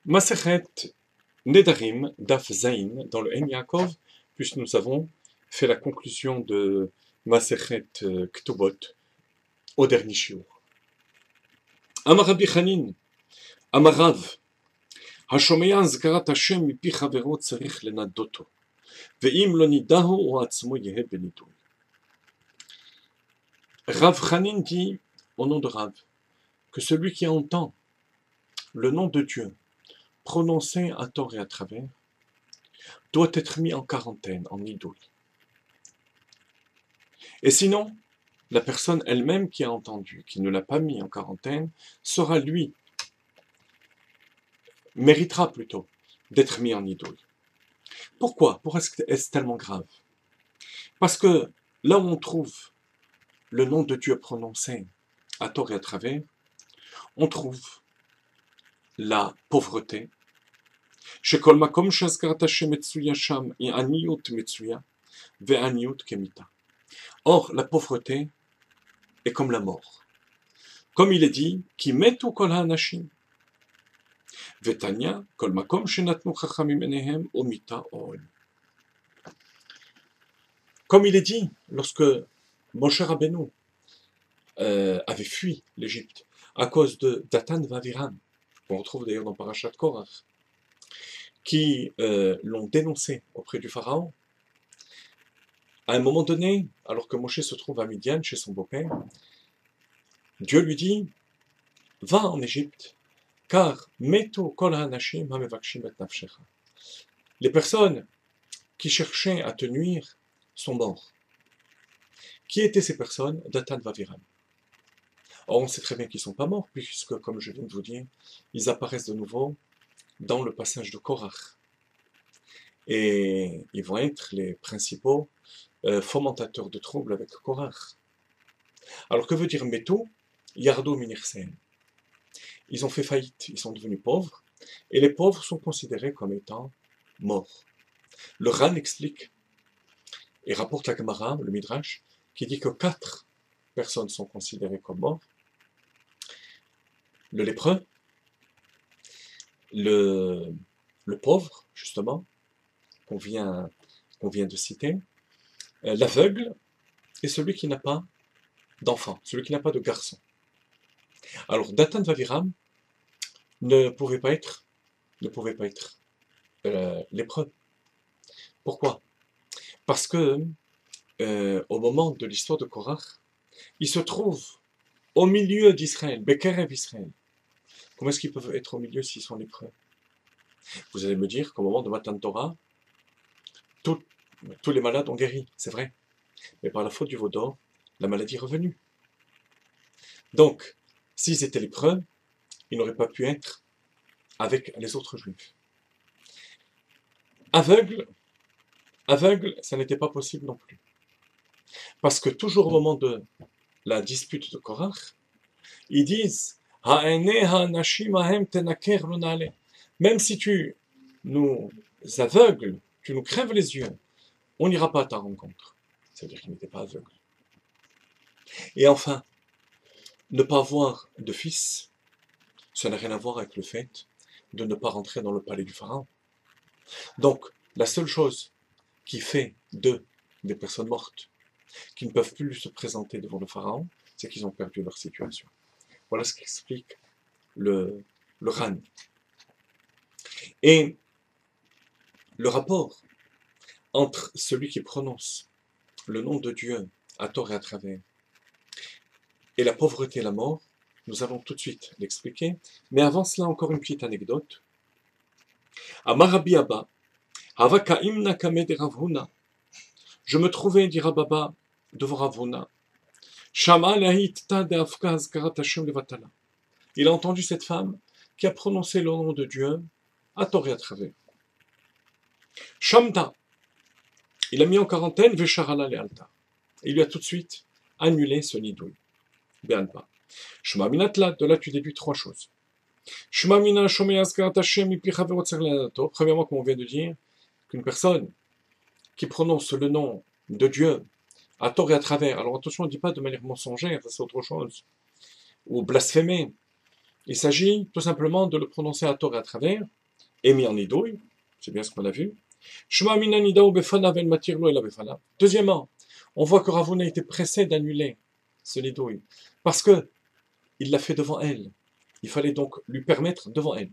Masechet Nedarim, Daf Zain, dans le En Yaakov, puisque nous avons fait la conclusion de Masechet Ktubot au dernier shiur. Amar Rabbi Chanin, Amar Rav, השומע הזכרת השם מפי חברו צריך לנדותו, ואם לא נידהו הוא עצמו יהא בנידוי. Rav Chanin dit, au nom de Rav, que celui qui entend le nom de Dieu prononcé à tort et à travers doit être mis en quarantaine, en idoule. Et sinon, la personne elle-même qui a entendu, qui ne l'a pas mis en quarantaine, sera lui, méritera plutôt d'être mis en idoule. Pourquoi? Pourquoi est-ce tellement grave? Parce que là où on trouve le nom de Dieu prononcé à tort et à travers, on trouve la pauvreté. שכל מקום שהזכרת השם מצויה שם, היא עניות מצויה, ועניות כמיתה. Or, la pauvreté est comme la mort. Comme il est dit, כי מתו כל האנשים. ותניא, כל מקום שנתנו חכמים עיניהם, או מיתה או עול. Comme il est dit, lorsque Moshe Rabbeinu avait fui l'Égypte à cause de Datan Vaviram, qu'on retrouve d'ailleurs dans Parashat Korach, qui l'ont dénoncé auprès du Pharaon. À un moment donné, alors que Moshe se trouve à Midian, chez son beau-père, Dieu lui dit, va en Égypte, car metu kol ha'anashim ha'mevakshim et nafshecha. Les personnes qui cherchaient à te nuire sont morts. Qui étaient ces personnes? Datan Vaviram. Or, on sait très bien qu'ils ne sont pas morts, puisque, comme je viens de vous dire, ils apparaissent de nouveau dans le passage de Korach. Et ils vont être les principaux fomentateurs de troubles avec Korach. Alors que veut dire Metu? Yardo Minirsen. Ils ont fait faillite, ils sont devenus pauvres, et les pauvres sont considérés comme étant morts. Le Ran explique, et rapporte la Gemara, le Midrash, qui dit que 4 personnes sont considérées comme morts. Le lépreux, le pauvre, justement, qu'on vient de citer, l'aveugle et celui qui n'a pas d'enfant, celui qui n'a pas de garçon. Alors, Datan Vaviram ne pouvait pas être lépreux. Pourquoi? Parce que au moment de l'histoire de Korach, il se trouve au milieu d'Israël, Bekerev Israël. Comment est-ce qu'ils peuvent être au milieu s'ils sont lépreux? Vous allez me dire qu'au moment de Matan Torah, tous les malades ont guéri, c'est vrai. Mais par la faute du veau d'or, la maladie est revenue. Donc, s'ils étaient lépreux, ils n'auraient pas pu être avec les autres juifs. Aveugle, ça n'était pas possible non plus. Parce que toujours au moment de la dispute de Korach, ils disent même si tu nous aveugles, tu nous crèves les yeux, on n'ira pas à ta rencontre. C'est-à-dire qu'ils n'étaient pas aveugles. Et enfin, ne pas avoir de fils, ça n'a rien à voir avec le fait de ne pas rentrer dans le palais du pharaon. Donc, la seule chose qui fait d'eux des personnes mortes, qui ne peuvent plus se présenter devant le pharaon, c'est qu'ils ont perdu leur situation. Voilà ce qu'explique le Ran. Et le rapport entre celui qui prononce le nom de Dieu à tort et à travers et la pauvreté et la mort, nous allons tout de suite l'expliquer. Mais avant cela, encore une petite anecdote. Amar Rabbi Abba, Hava ka'imna kame de Rav Huna. Je me trouvais, dit Rav Abba, devant Rav Huna. Shama lahitta de afka hazkarat Hashem levatala. Il a entendu cette femme qui a prononcé le nom de Dieu à tort et à travers. Shamta, il a mis en quarantaine Vesharala lealta. Il lui a tout de suite annulé ce nidouille. Bien pas. Shema minatla, de là tu déduis 3 choses. Shema mina shomei azkarat Hashem mipi chaverot tzarich lenadato. Premièrement, comme on vient de dire, qu'une personne qui prononce le nom de Dieu à tort et à travers, alors attention, on ne dit pas de manière mensongère, ça c'est autre chose, ou blasphémer, Il s'agit tout simplement de le prononcer à tort et à travers, et mis en idouille, c'est bien ce qu'on a vu. Shema mina nidao befana vel matirlo ela befana. Deuxièmement, on voit que Ravuna était pressé d'annuler ce nidouille, parce que il l'a fait devant elle. Il fallait donc lui permettre devant elle.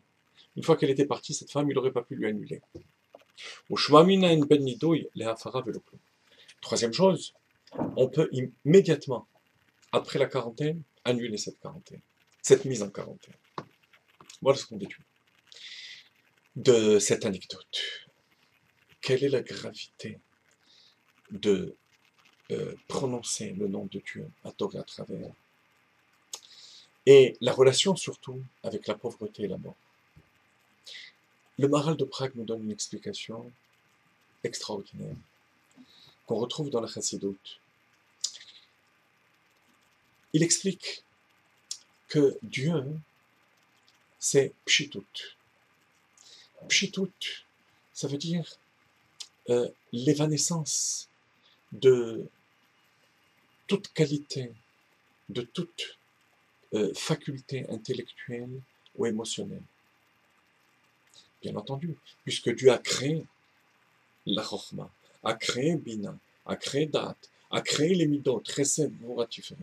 Une fois qu'elle était partie, cette femme, il n'aurait pas pu lui annuler. Troisième chose, on peut immédiatement, après la quarantaine, annuler cette quarantaine, cette mise en quarantaine. Voilà ce qu'on déduit de cette anecdote. Quelle est la gravité de prononcer le nom de Dieu à tort et à travers, et la relation surtout avec la pauvreté et la mort. Le Maharal de Prague nous donne une explication extraordinaire qu'on retrouve dans la Chassidoute. Il explique que Dieu, c'est Pshitut. Pshitut, ça veut dire l'évanescence de toute qualité, de toute faculté intellectuelle ou émotionnelle. Bien entendu, puisque Dieu a créé la Chokhmah, a créé Bina, a créé Dat, a créé les Midot, Chesed, Gvura, Tiferet.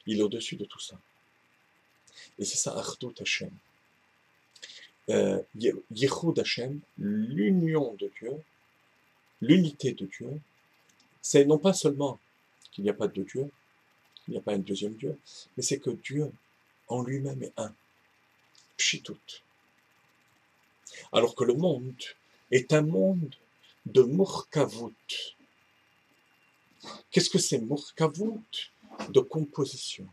Il est au-dessus de tout ça. Et c'est ça, Achdut Hashem. Yichud Hashem, l'union de Dieu, l'unité de Dieu, c'est non pas seulement qu'il n'y a pas de Dieu, qu'il n'y a pas un deuxième Dieu, mais c'est que Dieu en lui-même est un. Pshitut. Alors que le monde est un monde de Murkavut. Qu'est-ce que c'est Murkavut? De composition.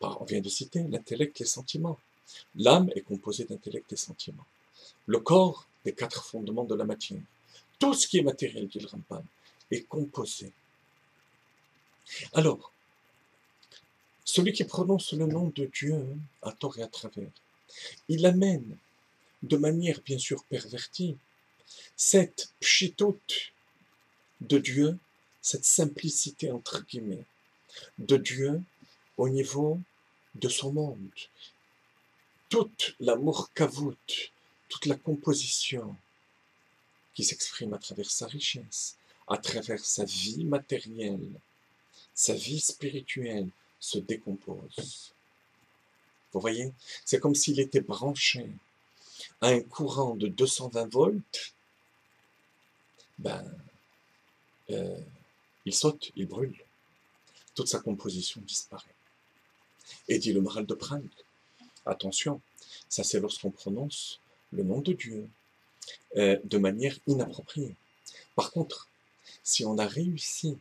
On vient de citer l'intellect et les sentiments. L'âme est composée d'intellect et sentiments. Le corps, des 4 fondements de la matière. Tout ce qui est matériel, dit le Rambam, est composé. Alors, celui qui prononce le nom de Dieu à tort et à travers, il amène de manière bien sûr pervertie cette pshitut de Dieu, cette simplicité entre guillemets de Dieu au niveau de son monde. Toute la murkavut, toute la composition qui s'exprime à travers sa richesse, à travers sa vie matérielle, sa vie spirituelle se décompose. Vous voyez, c'est comme s'il était branché à un courant de 220 volts, il saute, il brûle. Toute sa composition disparaît. Et dit le Maharal de Prague, attention, ça c'est lorsqu'on prononce le nom de Dieu de manière inappropriée. Par contre, si on a réussi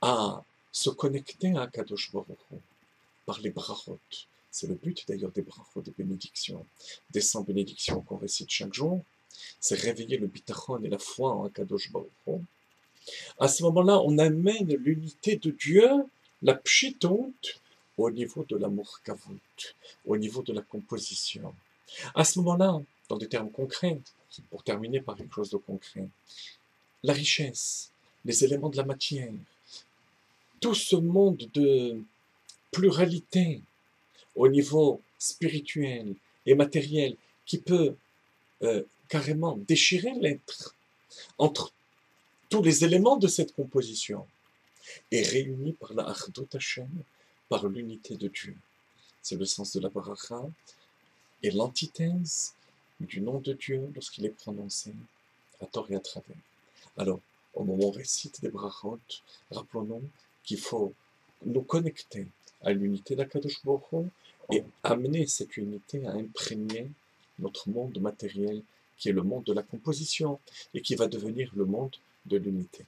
à se connecter à Kadosh Baruch Hu par les brachot, c'est le but d'ailleurs des brachot, des bénédictions, des 100 bénédictions qu'on récite chaque jour, c'est réveiller le bitachon et la foi en Kadosh Baruch Hu. À ce moment-là, on amène l'unité de Dieu, la pshitut, au niveau de la murkavut, au niveau de la composition. À ce moment-là, dans des termes concrets, pour terminer par quelque chose de concret, la richesse, les éléments de la matière, tout ce monde de pluralité au niveau spirituel et matériel qui peut carrément déchirer l'être entre tous les éléments de cette composition est réuni par la Achdut Hashem, par l'unité de Dieu. C'est le sens de la bracha et l'antithèse du nom de Dieu lorsqu'il est prononcé à tort et à travers. Alors, au moment où on récite des brachot, rappelons-nous qu'il faut nous connecter à l'unité d'Akadosh Baruch Hu et amener cette unité à imprégner notre monde matériel qui est le monde de la composition et qui va devenir le monde de l'unité.